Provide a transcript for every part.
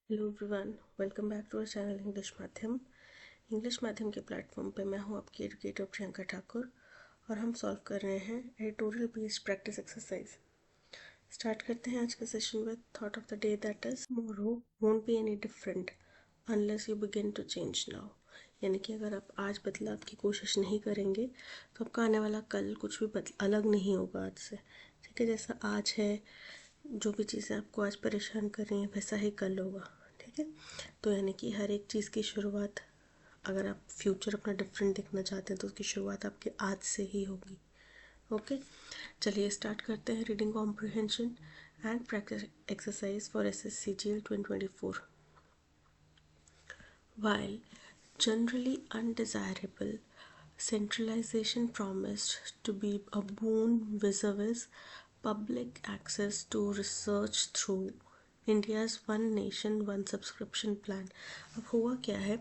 Hello everyone, welcome back to our channel English माध्यम के platform पे मैं हूँ आपकी एजुकेटर प्रियंका ठाकुर और हम सॉल्व कर रहे हैं editorial based practice exercise. Start करते हैं आज का session with thought of the day that is tomorrow won't be any different unless you begin to change now. यानी कि अगर आप आज बदलाव की कोशिश नहीं करेंगे तो आपका आने वाला कल कुछ भी अलग नहीं होगा आज से। ठीक है, जैसा आज है, जो भी चीज़ें आपको आज परेशान कर रही हैं वैसा ही कल होगा। ठीक है, तो यानी कि हर एक चीज़ की शुरुआत, अगर आप फ्यूचर अपना डिफरेंट देखना चाहते हैं तो उसकी शुरुआत आपके आज से ही होगी। ओके, चलिए स्टार्ट करते हैं reading comprehension and practice exercise for SSC GL 2024। While generally undesirable, centralization promised to be a boon vis-a-vis public access to research through India's One Nation One Subscription Plan। अब हुआ क्या है,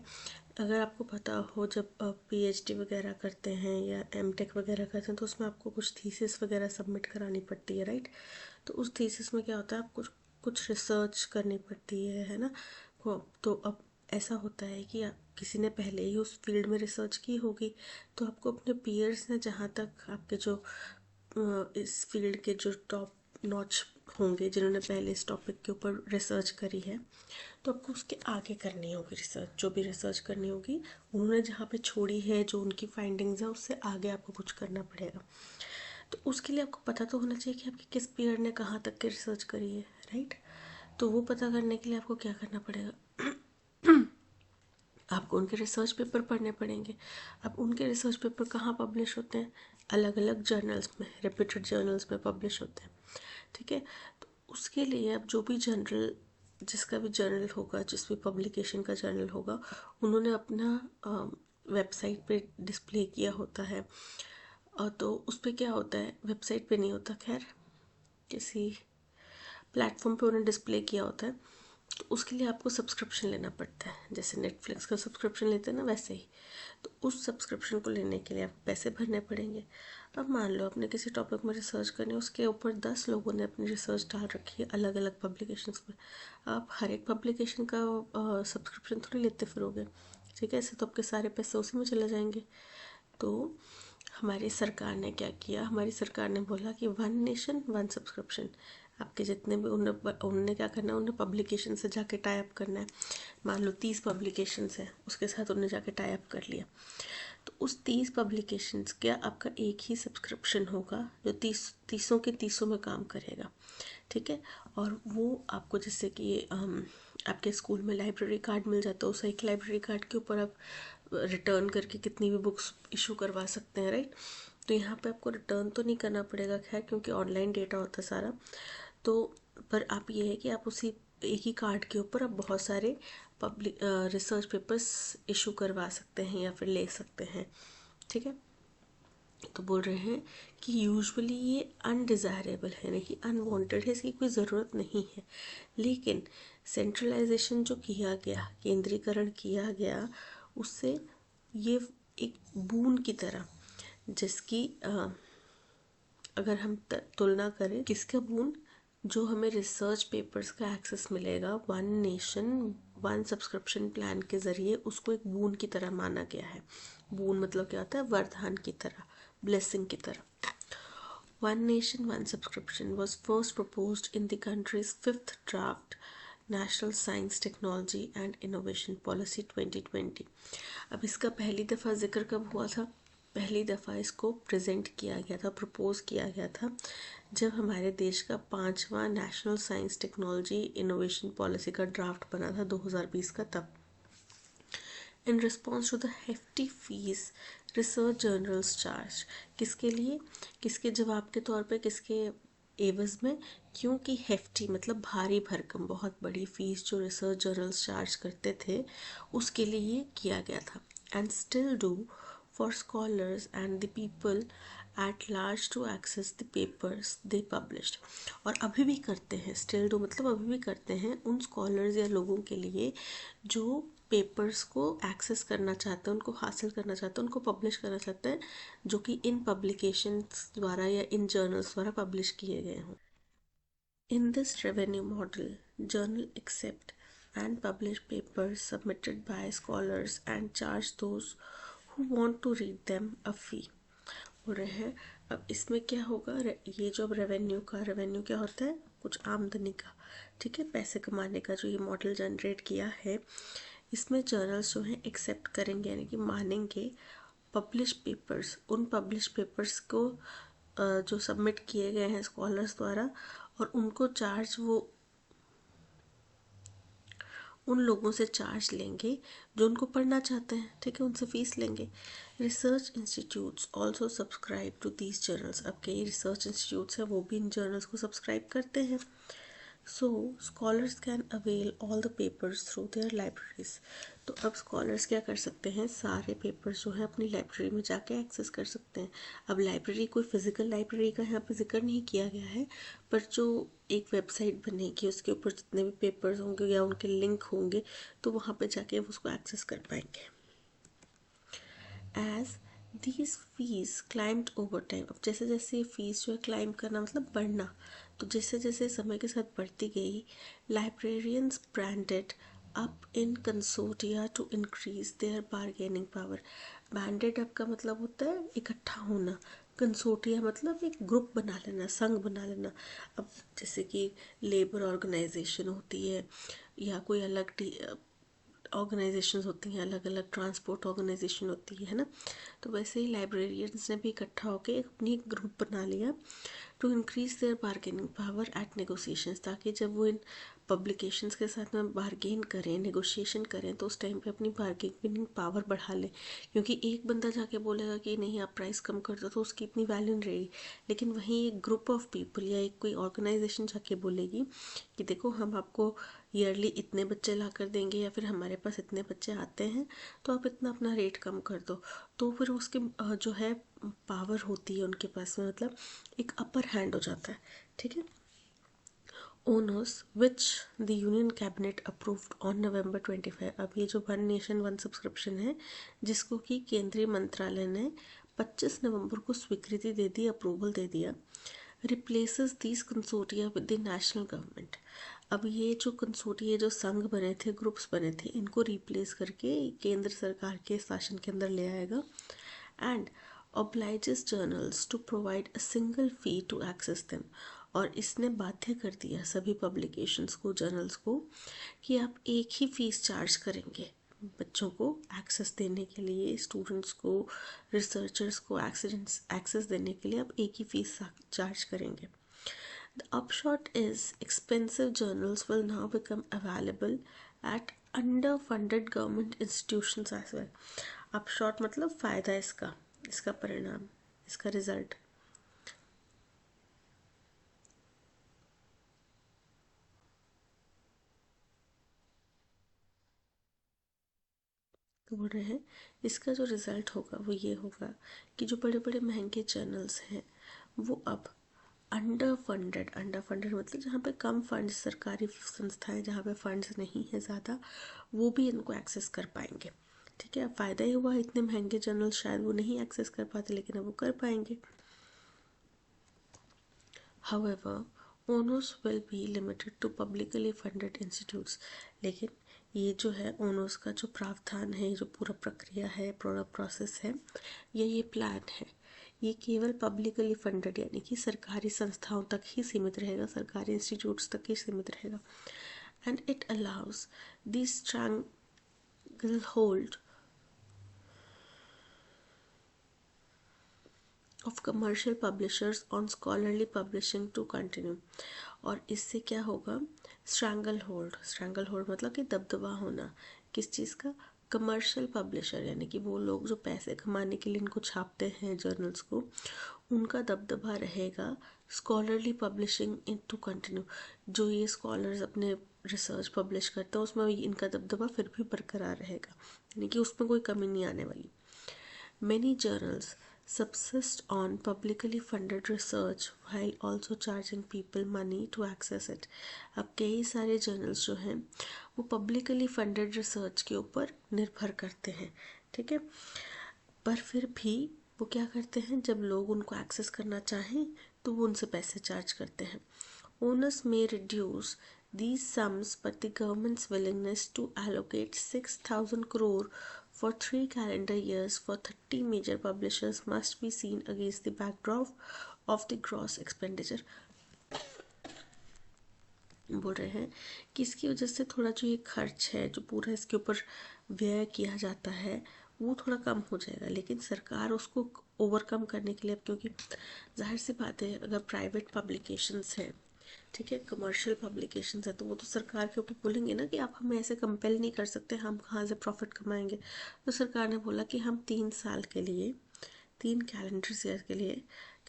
अगर आपको पता हो, जब PhD वगैरह करते हैं या MTech वगैरह करते हैं तो उसमें आपको कुछ थीसिस वगैरह सबमिट करानी पड़ती है, राइट। तो उस थीसिस में क्या होता है, आपको कुछ रिसर्च करनी पड़ती है ना। तो अब ऐसा होता है कि किसी ने पहले ही उस फील्ड में रिसर्च की होगी, तो आपको अपने पीयर्स ने, जहाँ तक आपके जो इस फील्ड के जो टॉप नॉच होंगे जिन्होंने पहले इस टॉपिक के ऊपर रिसर्च करी है, तो आपको उसके आगे करनी होगी रिसर्च। जो भी रिसर्च करनी होगी उन्होंने जहाँ पे छोड़ी है, जो उनकी फाइंडिंग्स है, उससे आगे आपको कुछ करना पड़ेगा। तो उसके लिए आपको पता तो होना चाहिए कि आपके किस पीयर ने कहाँ तक की रिसर्च करी है, राइट। तो वो पता करने के लिए आपको क्या करना पड़ेगा, आपको उनके रिसर्च पेपर पढ़ने पड़ेंगे। अब उनके रिसर्च पेपर कहाँ पब्लिश होते हैं, अलग अलग जर्नल्स में, रेप्यूटेड जर्नल्स में पब्लिश होते हैं। ठीक है, तो उसके लिए अब जो भी जर्नल, जिसका भी जर्नल होगा, जिस भी पब्लिकेशन का जर्नल होगा, उन्होंने अपना वेबसाइट पे डिस्प्ले किया होता है। तो उस पर क्या होता है, वेबसाइट पे नहीं होता, खैर किसी प्लेटफॉर्म पे उन्हें डिस्प्ले किया होता है। तो उसके लिए आपको सब्सक्रिप्शन लेना पड़ता है, जैसे नेटफ्लिक्स का सब्सक्रिप्शन लेते हैं ना, वैसे ही। तो उस सब्सक्रिप्शन को लेने के लिए आपको पैसे भरने पड़ेंगे। अब मान लो आपने किसी टॉपिक में रिसर्च करनी है, उसके ऊपर 10 लोगों ने अपनी रिसर्च डाल रखी है अलग अलग पब्लिकेशंस में। आप हर एक पब्लिकेशन का सब्सक्रिप्शन थोड़ी लेते फिरोगे, ठीक है, ऐसे तो आपके सारे पैसे उसी में चले जाएंगे। तो हमारी सरकार ने क्या किया, हमारी सरकार ने बोला कि वन नेशन वन सब्सक्रिप्शन। आपके जितने भी उन्होंने क्या करना है, उन्हें पब्लिकेशन से जाके टाई अप करना है। मान लो 30 पब्लिकेशंस हैं, उसके साथ उन्हें जाके टाई अप कर लिया। तो उस 30 पब्लिकेशंस का आपका एक ही सब्सक्रिप्शन होगा जो तीसों के तीसों में काम करेगा। ठीक है, और वो आपको, जैसे कि आपके स्कूल में लाइब्रेरी कार्ड मिल जाता है, उस एक लाइब्रेरी कार्ड के ऊपर आप रिटर्न करके कितनी भी बुक्स इशू करवा सकते हैं, राइट। तो यहाँ पे आपको रिटर्न तो नहीं करना पड़ेगा, खैर, क्योंकि ऑनलाइन डेटा होता है सारा। तो पर आप ये है कि आप उसी एक ही कार्ड के ऊपर आप बहुत सारे पब्लिक रिसर्च पेपर्स इशू करवा सकते हैं या फिर ले सकते हैं। ठीक है, तो बोल रहे हैं कि यूजुअली ये अनडिज़ायरेबल है, यानी कि अनवांटेड है, इसकी कोई ज़रूरत नहीं है। लेकिन सेंट्रलाइजेशन जो किया गया, केंद्रीकरण किया गया, उससे ये एक बून की तरह, जिसकी अगर हम तुलना करें, किसका बून, जो हमें रिसर्च पेपर्स का एक्सेस मिलेगा one nation one subscription plan के ज़रिए, उसको एक बून की तरह माना गया है। बून मतलब क्या होता है, वरदान की तरह, ब्लेसिंग की तरह। One Nation One Subscription was first proposed in the country's fifth draft National Science Technology and Innovation Policy 2020। अब इसका पहली दफ़ा जिक्र कब हुआ था, पहली दफ़ा इसको प्रेजेंट किया गया था, प्रपोज किया गया था, जब हमारे देश का 5वां national science technology innovation policy का ड्राफ्ट बना था 2020 का, तब। In response to the hefty fees research journals charge, किसके लिए, किसके जवाब के तौर पे, किसके एवज में, क्योंकि हेफ्टी मतलब भारी भरकम, बहुत बड़ी फीस जो रिसर्च जर्नल्स चार्ज करते थे, उसके लिए ये किया गया था। And still do for scholars and the people at large to access the papers they published. और अभी भी करते हैं, स्टिल डू मतलब अभी भी करते हैं उन स्कॉलर्स या लोगों के लिए जो पेपर्स को एक्सेस करना चाहते हैं, उनको हासिल करना चाहते हैं, उनको पब्लिश करना चाहते हैं, जो कि इन पब्लिकेशंस द्वारा या इन जर्नल्स द्वारा पब्लिश किए गए हों। In this revenue model, journal accept and publish papers submitted by scholars and charge those who want to read them a fee। हो रहे हैं। अब इसमें क्या होगा, ये जो अब रेवेन्यू क्या होता है, कुछ आमदनी का, ठीक है, पैसे कमाने का जो ये मॉडल जनरेट किया है, इसमें जर्नल्स जो हैं एक्सेप्ट करेंगे यानी कि मानेंगे पब्लिश पेपर्स, उन पब्लिश पेपर्स को जो सबमिट किए गए हैं स्कॉलर्स द्वारा, और उनको चार्ज वो उन लोगों से चार्ज लेंगे जो उनको पढ़ना चाहते हैं, ठीक है, उनसे फीस लेंगे। Research institutes also subscribe to these journals, अब कई रिसर्च इंस्टीट्यूट्स हैं वो भी इन जर्नल्स को सब्सक्राइब करते हैं। So scholars can avail all the papers through their libraries, तो अब स्कॉलर्स क्या कर सकते हैं, सारे पेपर्स जो है अपनी लाइब्रेरी में जाके एक्सेस कर सकते हैं। अब लाइब्रेरी कोई फिजिकल लाइब्रेरी का यहाँ पे जिक्र नहीं किया गया है, पर जो एक वेबसाइट बनेगी उसके ऊपर जितने भी पेपर्स होंगे या उनके लिंक होंगे तो वहाँ पे जाके वो उसको एक्सेस कर पाएंगे। As these fees climbed over time, अब जैसे जैसे फीस जो है क्लाइम करना मतलब बढ़ना, तो जैसे जैसे समय के साथ बढ़ती गई, librarians branded up in consortia to increase their bargaining power. Branded up का मतलब होता है इकट्ठा होना, कंसोर्टिया मतलब एक ग्रुप बना लेना, संघ बना लेना। अब जैसे कि लेबर ऑर्गेनाइजेशन होती है या कोई अलग ऑर्गेनाइजेशंस होती हैं, अलग अलग ट्रांसपोर्ट ऑर्गेनाइजेशन होती है ना, तो वैसे ही लाइब्रेरियंस ने भी इकट्ठा होकर अपनी एक ग्रुप बना लिया to increase their bargaining power at negotiations, ताकि जब वो इन पब्लिकेशंस के साथ में बार्गेन करें, नेगोशिएशन करें, तो उस टाइम पे अपनी बार्गेनिंग पावर बढ़ा लें। क्योंकि एक बंदा जाके बोलेगा कि नहीं आप प्राइस कम कर दो तो उसकी इतनी वैल्यू नहीं रहेगी, लेकिन वहीं एक ग्रुप ऑफ पीपल या एक कोई ऑर्गेनाइजेशन जाके बोलेगी कि देखो हम आपको ईयरली इतने बच्चे ला कर देंगे या फिर हमारे पास इतने बच्चे आते हैं तो आप इतना अपना रेट कम कर दो, तो फिर उसके जो है पावर होती है उनके पास में, मतलब एक अपर हैंड हो जाता है, ठीक है। Owners which the union cabinet approved on November 25, अब ये जो वन नेशन वन सब्सक्रिप्शन है जिसको कि केंद्रीय मंत्रालय ने 25 नवंबर को स्वीकृति दे दी, अप्रूवल दे दिया, replaces these consortia with the national government. अब ये जो कंसोर्टिया जो संघ बने थे, ग्रुप्स बने थे, इनको रिप्लेस करके केंद्र सरकार के शासन के अंदर ले आएगा। And obliges journals to provide a single fee to access them, और इसने बाध्य कर दिया सभी पब्लिकेशंस को, जर्नल्स को, कि आप एक ही फीस चार्ज करेंगे बच्चों को एक्सेस देने के लिए, स्टूडेंट्स को, रिसर्चर्स को एक्सेस देने के लिए आप एक ही फीस चार्ज करेंगे। The upshot is expensive journals will now become available at underfunded government institutions as well। upshot मतलब फ़ायदा, इसका परिणाम, इसका रिजल्ट। तो बोल रहे हैं इसका जो रिजल्ट होगा वो ये होगा कि जो बड़े बड़े महंगे जर्नल्स हैं वो अब अंडर फंडेड मतलब जहाँ पे कम फंड्स, सरकारी संस्थाएं जहाँ पे फंड्स नहीं है ज़्यादा, वो भी इनको एक्सेस कर पाएंगे, ठीक है। अब फ़ायदा ही हुआ, इतने महंगे जर्नल शायद वो नहीं एक्सेस कर पाते लेकिन अब वो कर पाएंगे। However, owners will be limited to publicly funded institutes, लेकिन ये जो है ओनर्स का जो प्रावधान है, जो पूरा प्रक्रिया है, पूरा प्रोसेस है, ये प्लान है, ये केवल पब्लिकली फंडेड यानी कि सरकारी संस्थाओं तक ही सीमित रहेगा, सरकारी इंस्टीट्यूट्स तक ही सीमित रहेगा। And it allows the stranglehold of commercial publishers on scholarly publishing to continue, और इससे क्या होगा, स्ट्रैंगल होल्ड मतलब कि दबदबा होना, किस चीज़ का, कमर्शियल पब्लिशर यानी कि वो लोग जो पैसे कमाने के लिए इनको छापते हैं जर्नल्स को, उनका दबदबा रहेगा scholarly publishing in to continue, जो ये स्कॉलर्स अपने रिसर्च पब्लिश करते हैं उसमें इनका दबदबा फिर भी बरकरार रहेगा, यानी कि उसमें कोई कमी नहीं आने वाली। Many journals subsist on publicly funded research while also charging people money to access it। अब कई सारे जर्नल्स जो हैं वो पब्लिकली फंडेड रिसर्च के ऊपर निर्भर करते हैं, ठीक है, पर फिर भी वो क्या करते हैं, जब लोग उनको एक्सेस करना चाहें तो वो उनसे पैसे चार्ज करते हैं। ओनर्स में reduce these sums, but the government's willingness to allocate 6,000 crore for 3 calendar years for 30 major publishers must be seen against the backdrop of the gross expenditure. बोल रहे हैं कि इसकी वजह से थोड़ा जो ये खर्च है जो पूरा इसके ऊपर व्यय किया जाता है वो थोड़ा कम हो जाएगा, लेकिन सरकार उसको ओवरकम करने के लिए, अब क्योंकि जाहिर सी बात है अगर प्राइवेट पब्लिकेशंस हैं, ठीक है, कमर्शियल पब्लिकेशंस है, तो वो तो सरकार के ऊपर बोलेंगे ना कि आप हमें ऐसे कंपेल नहीं कर सकते, हम कहाँ से प्रॉफिट कमाएंगे। तो सरकार ने बोला कि हम 3 साल के लिए, 3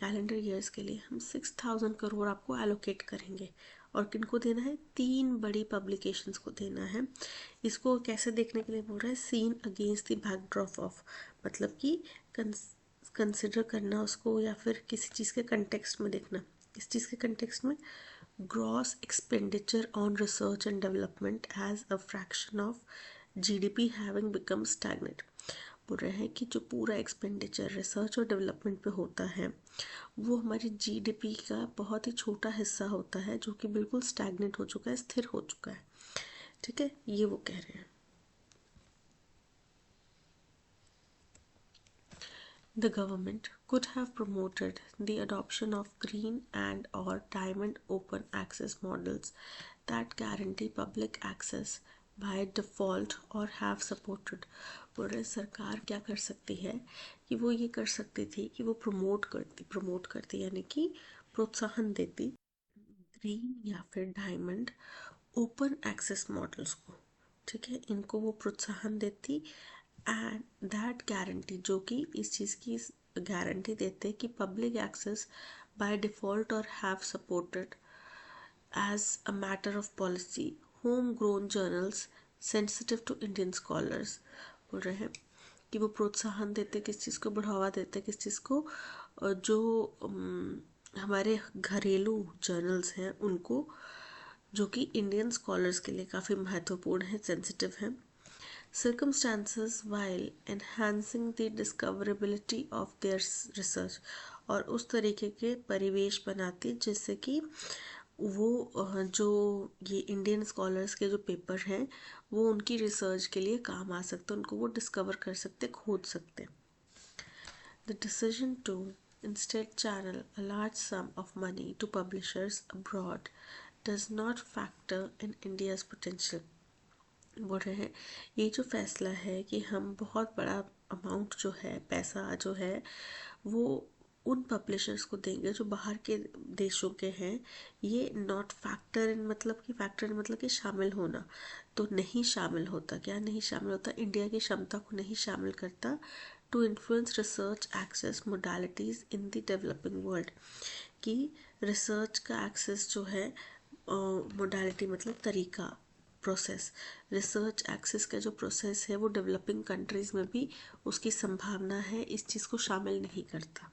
कैलेंडर ईयर्स के लिए हम 6,000 करोड़ आपको एलोकेट करेंगे। और किनको देना है? 3 बड़ी पब्लिकेशंस को देना है। इसको कैसे देखने के लिए बोल रहा है? Seen against the backdrop of, मतलब कि कंसिडर करना उसको, या फिर किसी चीज़ के कंटेक्स्ट में देखना। इस चीज़ के कंटेक्स्ट में gross expenditure on research and development as a fraction of GDP having become stagnant. बोल रहे हैं कि जो पूरा एक्सपेंडिचर रिसर्च और डेवलपमेंट पे होता है वो हमारी जीडीपी का बहुत ही छोटा हिस्सा होता है, जो कि बिल्कुल स्टैग्नेट हो चुका है, स्थिर हो चुका है। ठीक है, ये वो कह रहे हैं। The government could have promoted the adoption of green and or diamond open access models that guarantee public access by default or have supported। बोल रहे सरकार क्या कर सकती है कि वो ये कर सकती थी कि वो प्रमोट करती यानी कि प्रोत्साहन देती ग्रीन या फिर डायमंड ओपन एक्सेस मॉडल्स को। ठीक है, इनको वो प्रोत्साहन देती एंड दैट गारंटी, जो कि इस चीज़ की गारंटी देते कि पब्लिक एक्सेस बाय डिफ़ॉल्ट और have supported as a matter of policy home grown journals sensitive to Indian scholars. बोल रहे हैं कि वो प्रोत्साहन देते, किस चीज़ को बढ़ावा देते, किस चीज़ को, जो हमारे घरेलू जर्नल्स हैं उनको, जो कि इंडियन स्कॉलर्स के लिए काफ़ी महत्वपूर्ण है, सेंसिटिव है। circumstances while enhancing the discoverability of their research, और उस तरीके के परिवेश बनाती जिससे कि वो जो ये इंडियन स्कॉलर्स के जो पेपर हैं वो उनकी रिसर्च के लिए काम आ सकते, उनको वो डिस्कवर कर सकते, खोज सकते। The decision to instead channel a large sum of money to publishers abroad does not factor in India's potential। बोल रहे हैं ये जो फैसला है कि हम बहुत बड़ा अमाउंट जो है, पैसा जो है, वो उन पब्लिशर्स को देंगे जो बाहर के देशों के हैं, ये नॉट फैक्टर इन, मतलब कि फैक्टर इन मतलब कि शामिल होना, तो नहीं शामिल होता। क्या नहीं शामिल होता? इंडिया की क्षमता को नहीं शामिल करता to influence research access modalities in the developing world, कि रिसर्च का एक्सेस जो है, मोडालिटी मतलब तरीका, प्रोसेस, रिसर्च एक्सेस का जो प्रोसेस है वो डेवलपिंग कंट्रीज़ में भी उसकी संभावना है, इस चीज़ को शामिल नहीं करता।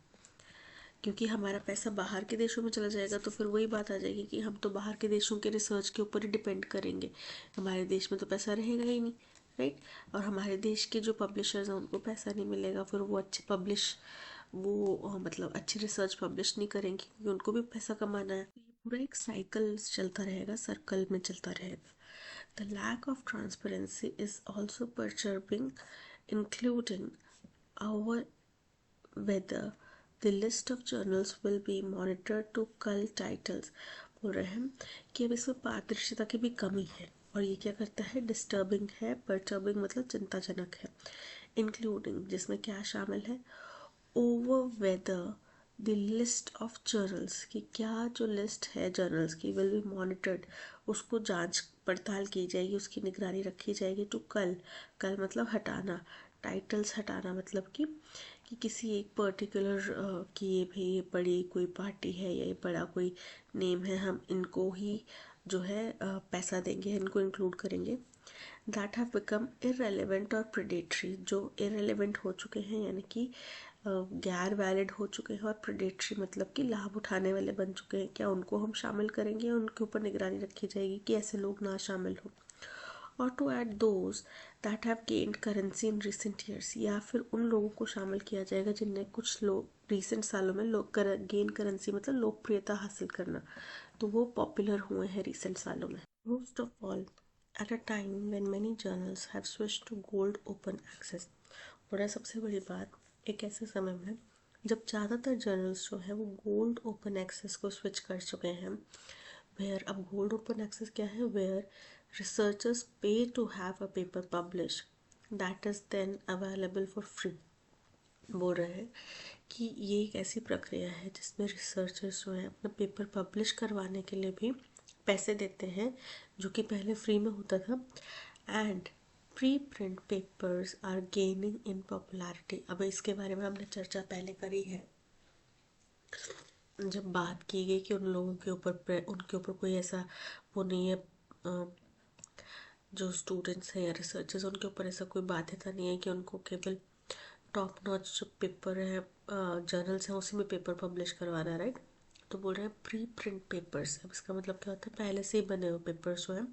क्योंकि हमारा पैसा बाहर के देशों में चला जाएगा तो फिर वही बात आ जाएगी कि हम तो बाहर के देशों के रिसर्च के ऊपर ही डिपेंड करेंगे, हमारे देश में तो पैसा रहेगा ही नहीं, राइट। और हमारे देश के जो पब्लिशर्स हैं उनको पैसा नहीं मिलेगा, फिर वो मतलब अच्छी रिसर्च पब्लिश नहीं करेंगे क्योंकि उनको भी पैसा कमाना है। ये पूरा एक साइकिल चलता रहेगा, सर्कल में चलता रहेगा। The lack of transparency is also perturbing, including our whether the list of journals will be monitored to cull titles। बोल रहे हैं कि अब इसमें पारदर्शिता की भी कमी है, और ये क्या करता है? डिस्टर्बिंग है, परटर्बिंग मतलब चिंताजनक है। इंक्लूडिंग जिसमें क्या शामिल है? Over whether the list of journals, कि क्या जो लिस्ट है जर्नल्स की विल बी मॉनिटर्ड, उसको जांच पड़ताल की जाएगी, उसकी निगरानी रखी जाएगी। टू कल मतलब हटाना, टाइटल्स हटाना मतलब कि किसी एक पर्टिकुलर कि ये भाई ये बड़ी कोई पार्टी है या ये बड़ा कोई नेम है, हम इनको ही जो है पैसा देंगे, इनको इंक्लूड करेंगे। दैट हैव बिकम इररेलेवेंट और प्रेडेटरी, जो इररेलेवेंट हो चुके हैं यानी कि गैर वैलिड हो चुके हैं, और प्रेडेटरी मतलब कि लाभ उठाने वाले बन चुके हैं, क्या उनको हम शामिल करेंगे? उनके ऊपर निगरानी रखी जाएगी कि ऐसे लोग ना शामिल हो। और to add those that have gained currency in recent years, या फिर उन लोगों को शामिल किया जाएगा जिनने कुछ लोग रिसेंट सालों में गेन करेंसी मतलब लोकप्रियता हासिल करना, तो वो पॉपुलर हुए हैं रिसेंट सालों में। Most of all, at a time when many journals have switched to gold open access, और है सबसे बड़ी बात, एक ऐसे समय में जब ज़्यादातर जर्नल्स जो है वो गोल्ड ओपन एक्सेस को स्विच कर चुके हैं, वेयर अब गोल्ड ओपन एक्सेस क्या है, where researchers pay to have a paper publish that is then available for free. बोल रहे हैं कि ये एक ऐसी प्रक्रिया है जिसमें रिसर्चर्स जो है अपना पेपर पब्लिश करवाने के लिए भी पैसे देते हैं, जो कि पहले फ्री में होता था। And preprint papers are gaining in popularity. अब इसके बारे में हमने चर्चा पहले करी है जब बात की गई कि उनके ऊपर कोई ऐसा वो नहीं है, जो स्टूडेंट्स हैं या रिसर्चर्स उनके ऊपर ऐसा कोई बाध्यता नहीं है कि उनको केवल टॉप नॉच जो पेपर है जर्नल्स हैं उसी में पेपर पब्लिश करवाना है, राइट। तो बोल रहे हैं प्री प्रिंट पेपर्स। अब इसका मतलब क्या होता है, पहले से ही बने हुए पेपर्स जो हैं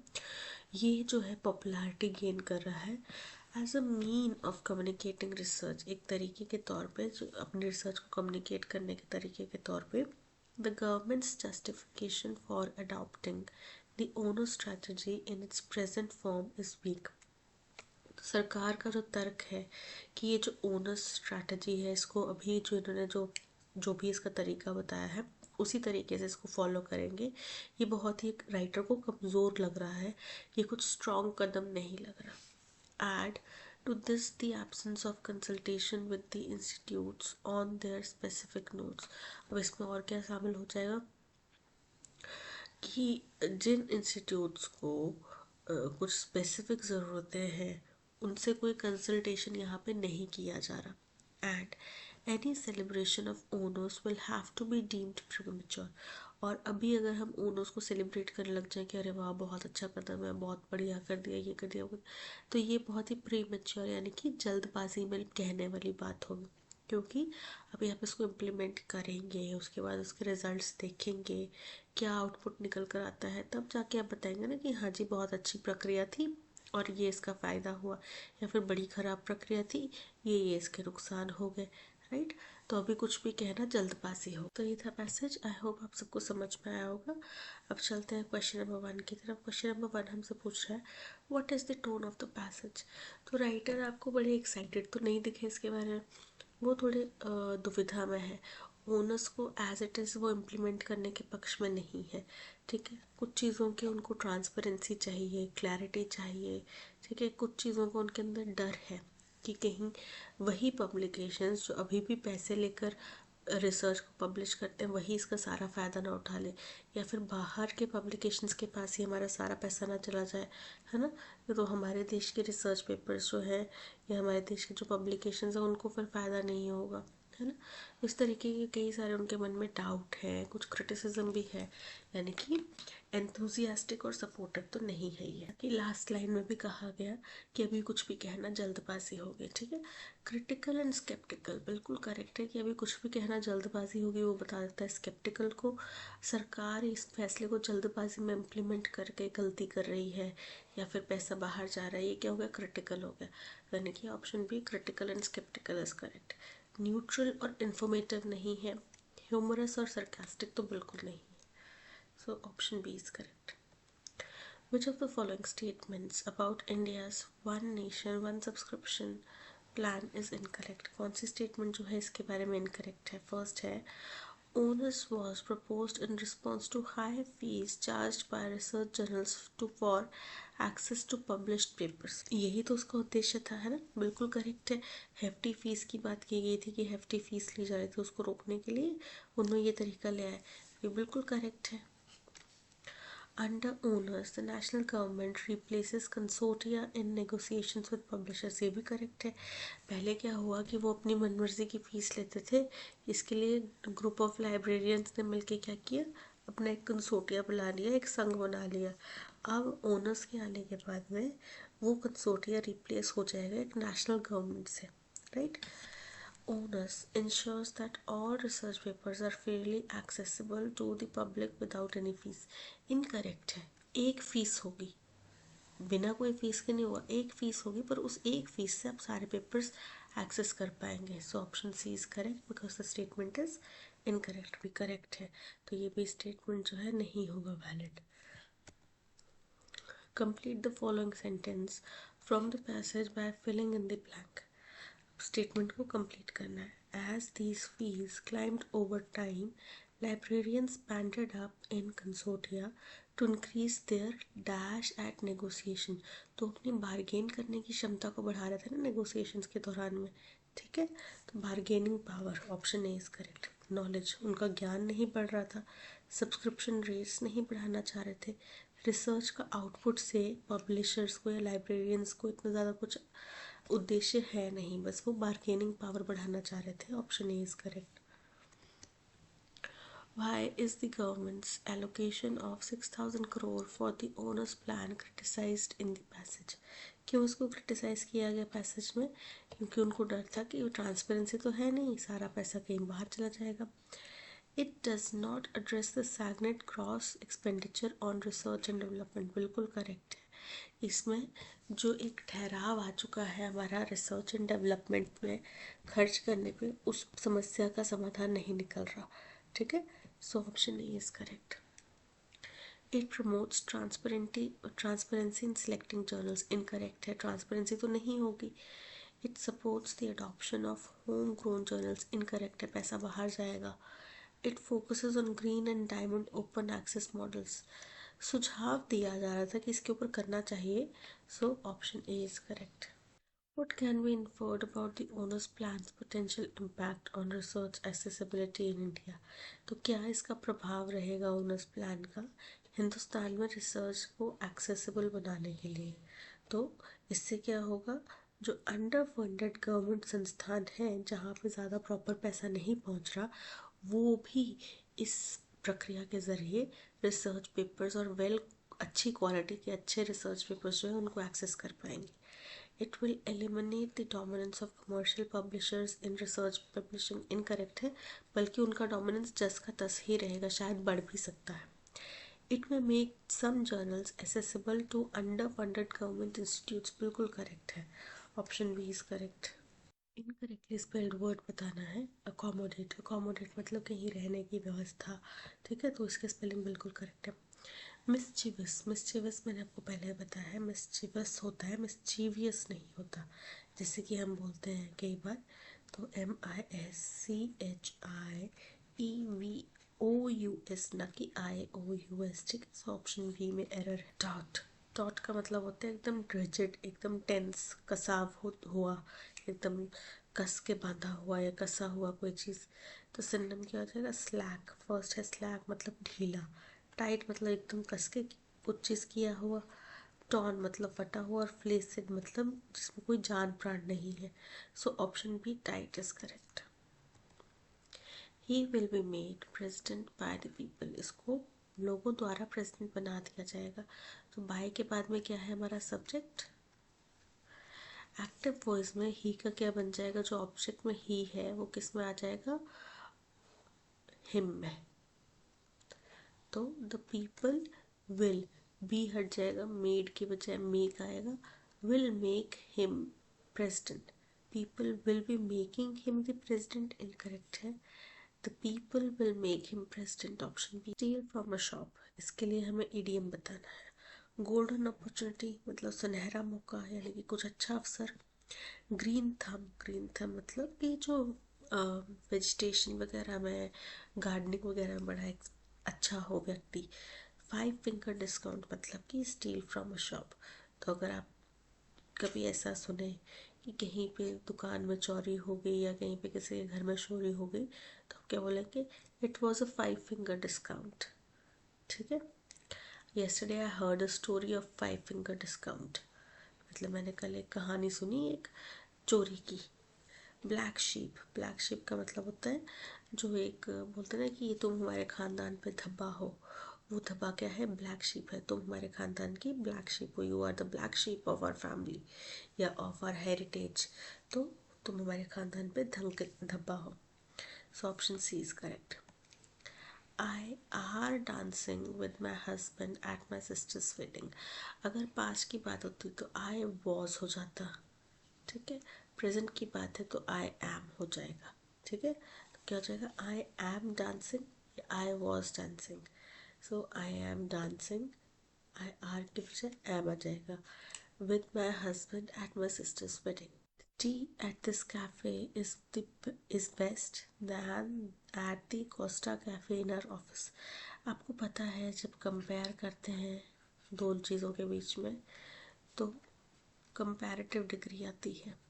ये जो है पॉपुलैरिटी गेन कर रहा है as a mean of communicating research. एक तरीके के तौर पे जो अपनी रिसर्च को कम्युनिकेट करने के तरीके के तौर पे the government's justification for adopting the ONO strategy in its present form is weak. सरकार का जो तर्क है कि ये जो ओनर्स स्ट्रैटेजी है इसको अभी जो इन्होंने जो भी इसका तरीका बताया है उसी तरीके से इसको फॉलो करेंगे, ये बहुत ही राइटर को कमज़ोर लग रहा है, ये कुछ स्ट्रॉन्ग कदम नहीं लग रहा। Add to this the absence of consultation with the institutes on their specific notes. अब इसमें और क्या शामिल हो जाएगा कि जिन इंस्टीट्यूट्स को कुछ स्पेसिफिक ज़रूरतें हैं उनसे कोई कंसल्टेशन यहाँ पे नहीं किया जा रहा। And any celebration of owners will have to be deemed premature. और अभी अगर हम ओनर्स को सेलिब्रेट करने लग जाएं कि अरे वाह बहुत अच्छा कदम है, बहुत बढ़िया कर दिया, ये कर दिया, तो ये बहुत ही प्रीमेच्योर यानी कि जल्दबाजी में कहने वाली बात होगी, क्योंकि अभी आप इसको इम्प्लीमेंट करेंगे, उसके बाद उसके रिजल्ट्स देखेंगे, क्या आउटपुट निकल कर आता है, तब जाके आप बताएंगे ना कि हाँ जी बहुत अच्छी प्रक्रिया थी और ये इसका फ़ायदा हुआ, या फिर बड़ी ख़राब प्रक्रिया थी, ये इसके नुकसान हो गए, राइट। तो अभी कुछ भी कहना जल्दबाजी हो। तो ये था पैसेज, आई होप आप सबको समझ में आया होगा। अब चलते हैं क्वेश्चन नंबर 1 की तरफ। क्वेश्चन नंबर 1 हमसे पूछ रहा है what is the tone of the passage. तो राइटर आपको बड़े एक्साइटेड तो नहीं दिखे इसके बारे में, वो थोड़े दुविधा में है। ओनर्स को एज इट इज़ वो इम्प्लीमेंट करने के पक्ष में नहीं है, ठीक है। कुछ चीज़ों की उनको ट्रांसपेरेंसी चाहिए, क्लैरिटी चाहिए, ठीक है। कुछ चीज़ों को उनके अंदर डर है कि कहीं वही पब्लिकेशंस जो अभी भी पैसे लेकर रिसर्च को पब्लिश करते हैं वही इसका सारा फ़ायदा ना उठा ले, या फिर बाहर के पब्लिकेशंस के पास ही हमारा सारा पैसा ना चला जाए, है ना। तो हमारे देश के रिसर्च पेपर्स जो है या हमारे देश के जो पब्लिकेशंस हैं उनको फिर फ़ायदा नहीं होगा, है ना। इस तरीके के कई सारे उनके मन में डाउट है, कुछ क्रिटिसिज्म भी है, यानी कि एंथुजियास्टिक और सपोर्टिव तो नहीं है ये। कि लास्ट लाइन में भी कहा गया कि अभी कुछ भी कहना जल्दबाजी होगी, ठीक है। क्रिटिकल एंड स्केप्टिकल बिल्कुल करेक्ट है कि अभी कुछ भी कहना जल्दबाजी होगी, वो बता देता है स्केप्टिकल को। सरकार इस फैसले को जल्दबाजी में इम्प्लीमेंट करके गलती कर रही है या फिर पैसा बाहर जा रहा है, ये क्या हो गया, क्रिटिकल हो गया। यानी कि option B critical and skeptical is correct. Neutral और इन्फॉर्मेटिव नहीं है, ह्यूमरस और सरकास्टिक तो बिल्कुल नहीं है, so option B is correct. Which of the following statements about India's one nation one subscription plan is incorrect? कौन सी statement जो है इसके बारे में incorrect है? First है onus was proposed in response to high fees charged by research journals for access to published papers। यही तो उसका उद्देश्य था, है ना, बिल्कुल करेक्ट है। हेफ्टी फीस की बात की गई थी कि हेफ्टी फीस ली जा रही थी, उसको रोकने के लिए उन्होंने ये तरीका लिया है, ये बिल्कुल करेक्ट है। Under owners, the national government replaces consortia in negotiations with publishers। ये भी करेक्ट है। पहले क्या हुआ कि वो अपनी मनमर्जी की फ़ीस लेते थे, इसके लिए ग्रुप ऑफ लाइब्रेरियंस ने मिलके क्या किया, अपना एक कंसोर्टिया बुला लिया, एक संघ बना लिया। अब ओनर्स के आने के बाद में वो कंसोर्टिया रिप्लेस हो जाएगा एक नेशनल गवर्नमेंट से, right. Onus ensures that all research papers are fairly accessible to the public without any fees। Incorrect है, एक फ़ीस होगी, बिना कोई फीस के नहीं होगा, एक फ़ीस होगी, पर उस एक फ़ीस से आप सारे पेपर्स एक्सेस कर पाएंगे। So option C is correct because the statement is incorrect. भी करेक्ट है, तो ये भी स्टेटमेंट जो है नहीं होगा valid. Complete the following sentence from the passage by filling in the blank. Statement को कंप्लीट करना है. As these fees climbed over time, librarians banded up in consortia to increase their dash at negotiation. तो अपनी bargain करने की क्षमता को बढ़ा रहे थे ना नेगोशिएशंस के दौरान में. ठीक है, तो bargaining power, option A is correct. Knowledge, उनका ज्ञान नहीं बढ़ रहा था. सब्सक्रिप्शन रेट्स नहीं बढ़ाना चाह रहे थे. रिसर्च का आउटपुट से पब्लिशर्स को या लाइब्रेरियंस को इतना ज़्यादा कुछ उद्देश्य है नहीं, बस वो बार्गेनिंग पावर बढ़ाना चाह रहे थे. Option A is correct. Why is the government's allocation of 6,000 crore for the owners plan criticized in the passage? क्यों उसको क्रिटिसाइज किया गया पैसेज में? क्योंकि उनको डर था कि ट्रांसपेरेंसी तो है नहीं, सारा पैसा कहीं बाहर चला जाएगा. It does not address the stagnant gross expenditure on research and development. बिल्कुल करेक्ट है. इसमें जो एक ठहराव आ चुका है हमारा रिसर्च एंड डेवलपमेंट में खर्च करने पे, उस समस्या का समाधान नहीं निकल रहा. ठीक है, so option A is correct. It promotes transparency in selecting journals. Incorrect है, ट्रांसपेरेंसी तो नहीं होगी. It supports the adoption of home grown journals. Incorrect है, पैसा बाहर जाएगा. It focuses on green and diamond open access models. सुझाव दिया जा रहा था कि इसके ऊपर करना चाहिए, सो option A is correct. What can be inferred about the owner's plan's potential impact on research accessibility in India? तो क्या इसका प्रभाव रहेगा ओनर्स प्लान का हिंदुस्तान में रिसर्च को एक्सेसिबल बनाने के लिए? तो इससे क्या होगा, जो अंडर फंडेड गवर्नमेंट संस्थान हैं जहाँ पे ज़्यादा प्रॉपर पैसा नहीं पहुँच रहा, वो भी इस प्रक्रिया के ज़रिए रिसर्च पेपर्स और अच्छी क्वालिटी के अच्छे रिसर्च पेपर्स जो है उनको एक्सेस कर पाएंगे. It will eliminate the dominance of commercial publishers in research publishing. Incorrect है, बल्कि उनका dominance जस का तस ही रहेगा, शायद बढ़ भी सकता है. It may make some journals accessible to underfunded government institutes. बिल्कुल करेक्ट है, option B is correct. Incorrectly spelled word बताना है. अकोमोडेट, अकोमोडेट मतलब कहीं रहने की व्यवस्था. ठीक है, तो इसके स्पेलिंग बिल्कुल करेक्ट है. मिस्चीवस, मिस्चीवस मैंने आपको पहले बताया है, मिस्चीवस होता है, मिस्चीवियस नहीं होता. जैसे कि हम बोलते हैं कई बार, तो MISCHIEVOUS ना कि IOUS. ठीक है, सो ऑप्शन बी में एरर है. डॉट, डॉट का मतलब होता है एकदम रिजिड, एकदम टेंस, कसाव हुआ, एकदम कस के बांधा हुआ या कसा हुआ कोई चीज़. तो सिनोनिम क्या हो जाएगा, स्लैक. फर्स्ट है स्लैक मतलब ढीला. टाइट मतलब एकदम कस के कुछ चीज़ किया हुआ. टॉन मतलब फटा हुआ. और फ्लेसिड मतलब जिसमें कोई जान प्राण नहीं है. So option B tight is correct. He will be made president by the people. इसको लोगों द्वारा प्रेसिडेंट बना दिया जाएगा. तो बाय के बाद में क्या है हमारा सब्जेक्ट. एक्टिव वॉइस में ही का क्या बन जाएगा, जो ऑब्जेक्ट में ही है वो किस में आ जाएगा, हिम में. तो द पीपल विल, बी हट जाएगा, मेड की बजाय मेक आएगा. Will make him president. People will be making him the president. Incorrect है. The people will make him president. Option B. Steal from a shop, इसके लिए हमें ईडीएम बताना है. गोल्डन अपॉर्चुनिटी मतलब सुनहरा मौका, यानी कि कुछ अच्छा अवसर. ग्रीन थम, ग्रीन थम मतलब कि जो वेजिटेशन वगैरह में, गार्डनिंग वगैरह में बड़ा अच्छा हो व्यक्ति. 5 फिंगर डिस्काउंट मतलब कि स्टील फ्रॉम अ शॉप. तो अगर आप कभी ऐसा सुने कि कहीं पे दुकान में चोरी हो गई या कहीं पे किसी के घर में चोरी हो गई, तो आप क्या बोलेंगे, it was a 5 finger discount. ठीक है. Yesterday I heard a story of 5 finger discount मतलब मैंने कल एक कहानी सुनी एक चोरी की. ब्लैक शीप, ब्लैक शीप का मतलब होता है जो एक बोलते हैं ना कि ये तुम हमारे ख़ानदान पे धब्बा हो, वो धब्बा क्या है, ब्लैक शीप है. तुम हमारे ख़ानदान की ब्लैक शीप हो, you are the black sheep of our family या ऑफ आवर हेरिटेज. तो तुम हमारे ख़ानदान पे धब्बा हो. So option C is correct. I are dancing with my husband at my sister's wedding. अगर पास्ट की बात होती तो आई वॉज हो जाता. ठीक है. प्रेजेंट की बात है तो आई एम हो जाएगा. ठीक है, तो क्या हो जाएगा, आई एम डांसिंग या I was dancing. So I am dancing R के पीछे एम आ जाएगा। With my husband at my sister's wedding. Tea at this cafe is best than at the Costa cafe in our office. आपको पता है जब compare करते हैं दोनों चीज़ों के बीच में तो कंपैरेटिव डिग्री आती है।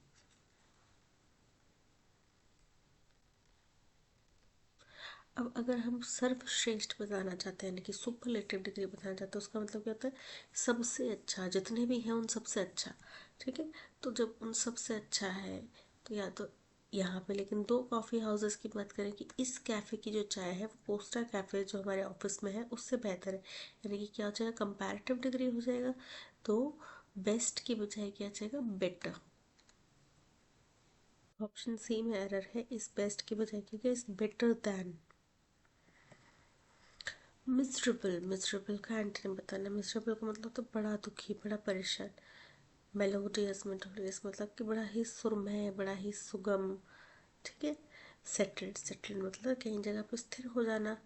अब अगर हम सर्वश्रेष्ठ बताना चाहते हैं यानी कि सुपरलेटिव डिग्री बताना चाहते हैं, उसका मतलब क्या होता है? सबसे अच्छा, जितने भी हैं उन सबसे अच्छा। ठीक है, तो जब उन सबसे अच्छा है तो या तो यहाँ पे, लेकिन दो कॉफ़ी हाउसेस की बात करें कि इस कैफ़े की जो चाय है वो कोस्टा कैफ़े जो हमारे ऑफिस में है उससे बेहतर है, यानी कि क्या हो जाएगा? कंपैरेटिव डिग्री हो जाएगा। तो बेस्ट की बजाय क्या जाएगा? बेटर। ऑप्शन सी में एरर है, इस बेस्ट की बजाय क्या इस बेटर दैन। मिजरेबल, मिजरेबल का एंटोनिम बताना। मिजरेबल का मतलब तो बड़ा दुखी, बड़ा परेशान। मेलोडियस, मेलोडियस मतलब कि बड़ा ही सुरमय, बड़ा ही सुगम। ठीक है। सेटल्ड, सेटल्ड मतलब कहीं जगह पर स्थिर हो जाना।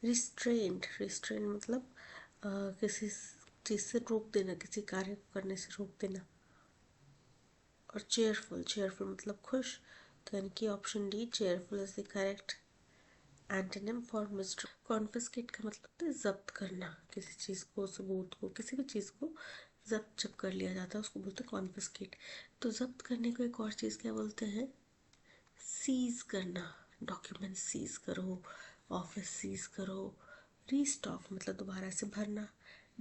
रिस्ट्रेंड, रिस्ट्रेंड मतलब किसी चीज़ से रोक देना, किसी कार्य को करने से रोक देना। और चेयरफुल, चेयरफुल मतलब खुश। तो यानी कि option D cheerful is the correct antonym for mister. Confiscate का मतलब होता है जब्त करना, किसी चीज़ को, सबूत को, किसी भी चीज़ को जब्त जब कर लिया जाता है उसको बोलते हैं कॉन्फिस्केट। तो जब्त करने को एक और चीज़ क्या बोलते हैं? सीज करना। डॉक्यूमेंट सीज करो, ऑफिस सीज करो। रीस्टॉक मतलब दोबारा से भरना।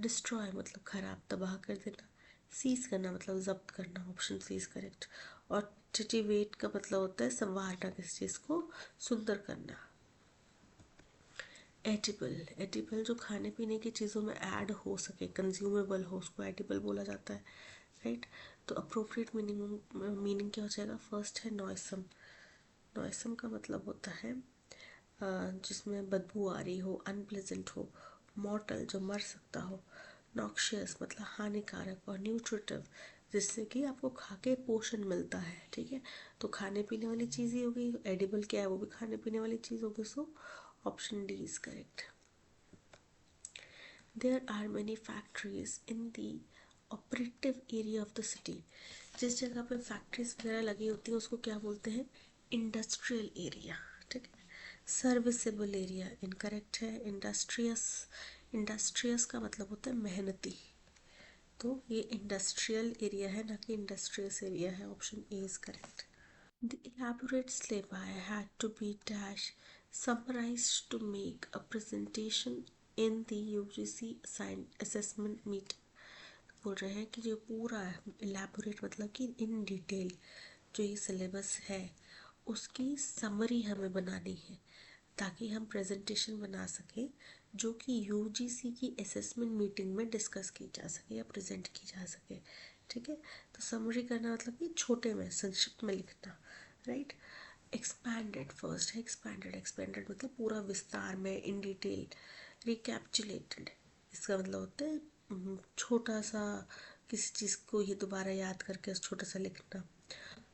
डिस्ट्रॉय मतलब खराब, तबाह कर देना। सीज करना मतलब जब्त करना। Option C is correct. और टिटिवेट का मतलब होता है संवारना, किसी चीज़ को सुंदर करना। एडिबल, एडिबल जो खाने पीने की चीज़ों में ऐड हो सके, कंज्यूमेबल हो, उसको एडिबल बोला जाता है। राइट। तो अप्रोप्रिएट मीनिंग क्या हो जाएगा? फर्स्ट है नॉयसम। नॉयसम का मतलब होता है जिसमें बदबू आ रही हो, अनप्लेजेंट हो। मॉर्टल जो मर सकता हो। नॉक्शियस मतलब हानिकारक। और न्यूट्रिटिव जिससे कि आपको खा के पोषण मिलता है। ठीक है, तो खाने पीने वाली चीज़ ही होगी। एडिबल क्या है? वो भी खाने पीने वाली चीज़ होगी। So option D is correct. There are many factories in the operative area of the city. जिस जगह पे फैक्ट्रीज वगैरह लगी होती है उसको क्या बोलते हैं? Industrial area. ठीक है। सर्विसेबल एरिया इनकरेक्ट है। इंडस्ट्रियस, इंडस्ट्रियस का मतलब होता है मेहनती। तो ये इंडस्ट्रियल एरिया है, ना कि इंडस्ट्रियस एरिया है। Option A is correct. The elaborate syllabi had to be dash summarized to make a presentation in the UGC assessment meeting. बोल रहे हैं कि जो पूरा elaborate मतलब कि इन डिटेल जो ये सिलेबस है उसकी समरी हमें बनानी है ताकि हम प्रेजेंटेशन बना सकें जो कि यूजीसी की असेसमेंट मीटिंग में डिस्कस की जा सके या प्रेजेंट की जा सके। ठीक है, तो समरी करना मतलब कि छोटे में, संक्षिप्त में लिखना। राइट। एक्सपैंडेड फर्स्ट है, एक्सपैंडेड, एक्सपैंडेड मतलब पूरा विस्तार में, इन डिटेल। रिकैप्चुलेटेड इसका मतलब होता है छोटा सा, किसी चीज़ को ही दोबारा याद करके छोटा सा लिखना।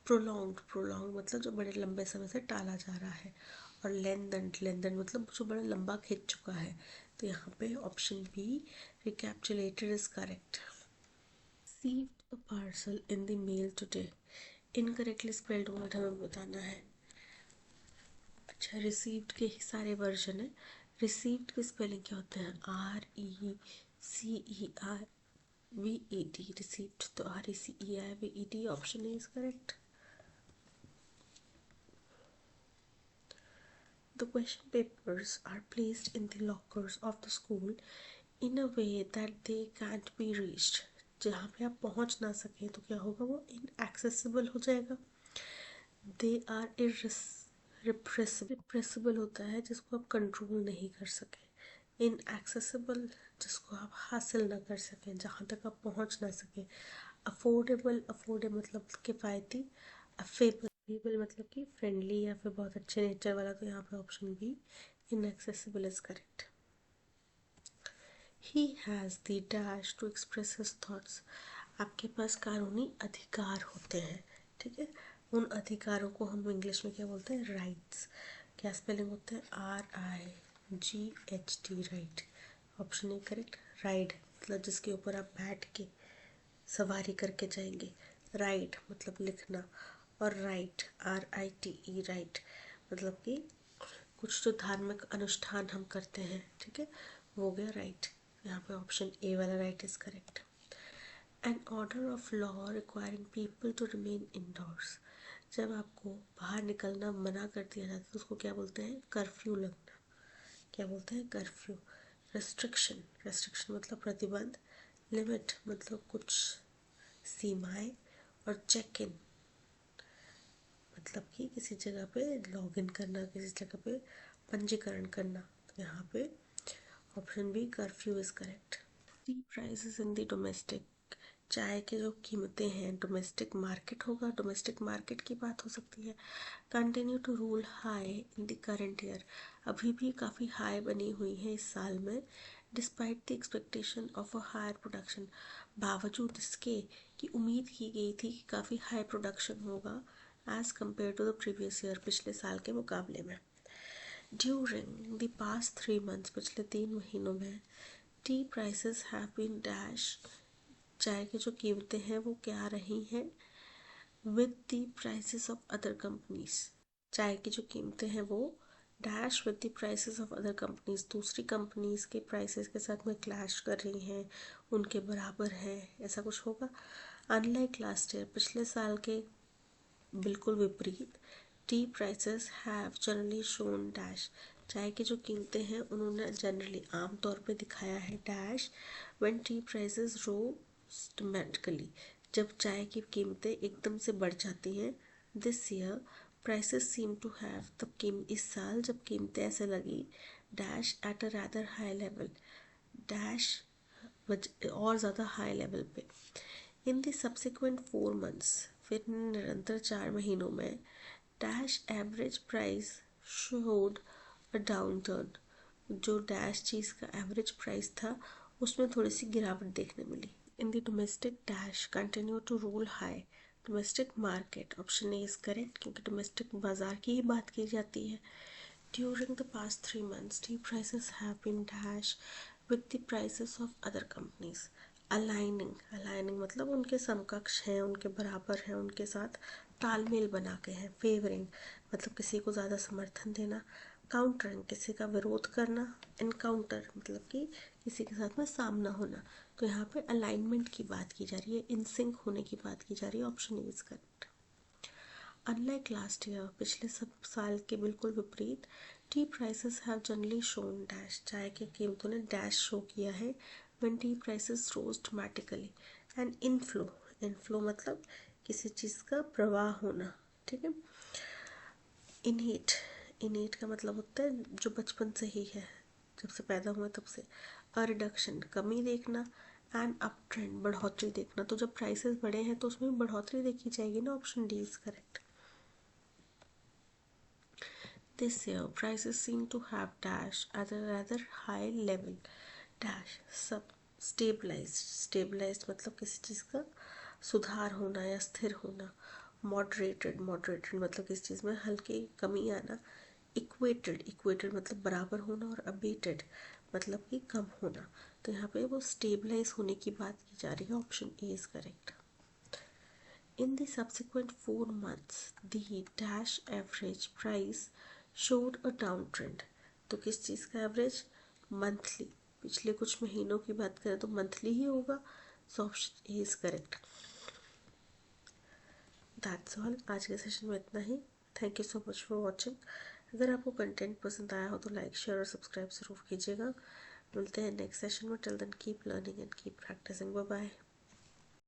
प्रोलॉन्ग, प्रोलॉन्ग मतलब जो बड़े लंबे समय से टाला जा रहा है। और लेंदन, लेंदन मतलब जो बड़ा लंबा खिंच चुका है। तो यहाँ पे option B recapitulated is correct. Received a parcel in the mail today. Incorrectly spelled word हमें बताना है। अच्छा, रिसीव्ड के ही सारे वर्जन है। रिसीव्ड की स्पेलिंग क्या होते हैं? RECEIVED, received. तो RECEIVED option is correct. The question papers are placed in the lockers of the school in a way that they can't be reached. जहाँ पे आप पहुँच ना सकें तो क्या होगा? वो inaccessible हो जाएगा। They are irrepressible, repressible होता है जिसको आप कंट्रोल नहीं कर सकें। inaccessible जिसको आप हासिल ना कर सकें, जहाँ तक आप पहुँच ना सकें। अफोर्डेबल, अफोर्डेबल मतलब किफ़ायती। अफेबल, अफेबल मतलब कि फ्रेंडली या फिर बहुत अच्छे नेचर वाला। तो यहाँ पे option B inaccessible is correct. He has the dash to express his thoughts. आपके पास कानूनी अधिकार होते हैं। ठीक है, उन अधिकारों को हम इंग्लिश में क्या बोलते हैं? राइट्स। क्या स्पेलिंग होते हैं? RIGHT, right. Option A correct. Ride, मतलब जिसके ऊपर आप बैठ के सवारी करके जाएंगे। राइड मतलब लिखना, और राइट RITE राइट मतलब कि कुछ जो धार्मिक अनुष्ठान हम करते हैं, ठीक है, वो हो गया राइट। यहाँ पे ऑप्शन ए वाला right is correct. An order of law requiring people to remain indoors, जब आपको बाहर निकलना मना कर दिया जाता है तो उसको क्या बोलते हैं? कर्फ्यू लगना। क्या बोलते हैं? कर्फ्यू। रेस्ट्रिक्शन, रेस्ट्रिक्शन मतलब प्रतिबंध। लिमिट मतलब कुछ सीमाएं। और चेक इन मतलब कि किसी जगह पे लॉग इन करना, किसी जगह पे पंजीकरण करना। तो यहाँ पे option B curfew is correct. Tea prices in the domestic, चाय की जो कीमतें हैं डोमेस्टिक मार्केट होगा, डोमेस्टिक मार्केट की बात हो सकती है। Continue to rule high in the current year, अभी भी काफ़ी हाई बनी हुई है इस साल में। Despite the expectation of a higher production, बावजूद इसके कि उम्मीद की गई थी कि काफ़ी हाई प्रोडक्शन होगा as compared to the previous year, पिछले साल के मुकाबले में। ड्यूरिंग द पास्ट 3 मंथ्स, पिछले 3 महीनों में tea prices have been dash, चाय की जो कीमतें हैं वो क्या रही हैं? With the prices of other companies, चाय की जो कीमतें हैं वो dash with the prices of other companies, दूसरी कंपनीज के प्राइसेस के साथ में क्लैश कर रही हैं, उनके बराबर है, ऐसा कुछ होगा। अनलाइक लास्ट ईयर, पिछले साल के बिल्कुल विपरीत, tea prices have generally shown dash, चाय की जो कीमतें हैं उन्होंने जनरली आम तौर पे दिखाया है dash when tea prices rose dramatically, जब चाय की कीमतें एकदम से बढ़ जाती हैं। This year prices seem to have, तब इस साल जब कीमतें ऐसे लगी dash at a rather high level, dash और ज़्यादा हाई लेवल पे। इन द सब्सिक्वेंट 4 मंथ्स, फिर निरंतर 4 महीनों में dash average price showed a downturn, जो डैश चीज़ का एवरेज प्राइस था उसमें थोड़ी सी गिरावट देखने मिली। In the domestic dash continue to rule high, domestic market, option A is correct क्योंकि डोमेस्टिक बाजार की ही बात की जाती है। During the past 3 months, tea prices have been dash with the prices of other companies. Aligning, aligning मतलब उनके समकक्ष हैं, उनके बराबर हैं, उनके साथ तालमेल बना के हैं। फेवरिंग मतलब किसी को ज़्यादा समर्थन देना। काउंटरिंग किसी का विरोध करना। इनकाउंटर मतलब कि किसी के साथ में सामना होना। तो यहाँ पे अलाइनमेंट की बात की जा रही है, इनसिंक होने की बात की जा रही है। Option A is correct. Unlike last year, पिछले सब साल के बिल्कुल विपरीत, tea prices have generally shown dash, चाय की कीमतों ने डैश शो किया है when tea prices rose dramatically. And inflow, inflow मतलब किसी चीज़ का प्रवाह होना, ठीक है। इनहेट, इनहेट का मतलब होता है जो बचपन से ही है, जब से पैदा हुए तब से। अ रिडक्शन कमी देखना, एंड अप ट्रेंड बढ़ोतरी देखना। तो जब प्राइसेस बढ़े हैं तो उसमें बढ़ोतरी देखी जाएगी ना। Option D is correct. This year, prices seem to have dashed at a rather high level. Dash सब stabilized, stabilized मतलब किसी चीज़ का सुधार होना या स्थिर होना। Moderated, moderated मतलब किसी चीज़ में हल्की कमी आना। Equated, equated मतलब बराबर होना। और abated मतलब कि कम होना। तो यहाँ पे वो stabilize होने की बात की जा रही है। Option A is correct. In the subsequent 4 months, the dash average price showed a downtrend. तो किस चीज़ का एवरेज? मंथली, पिछले कुछ महीनों की बात करें तो मंथली ही होगा। So option A is correct. That's all, आज के सेशन में इतना ही। Thank you so much for watching. अगर आपको कंटेंट पसंद आया हो तो लाइक शेयर और सब्सक्राइब ज़रूर कीजिएगा। मिलते हैं नेक्स्ट सेशन में। Till then keep learning and keep practising. Bye bye.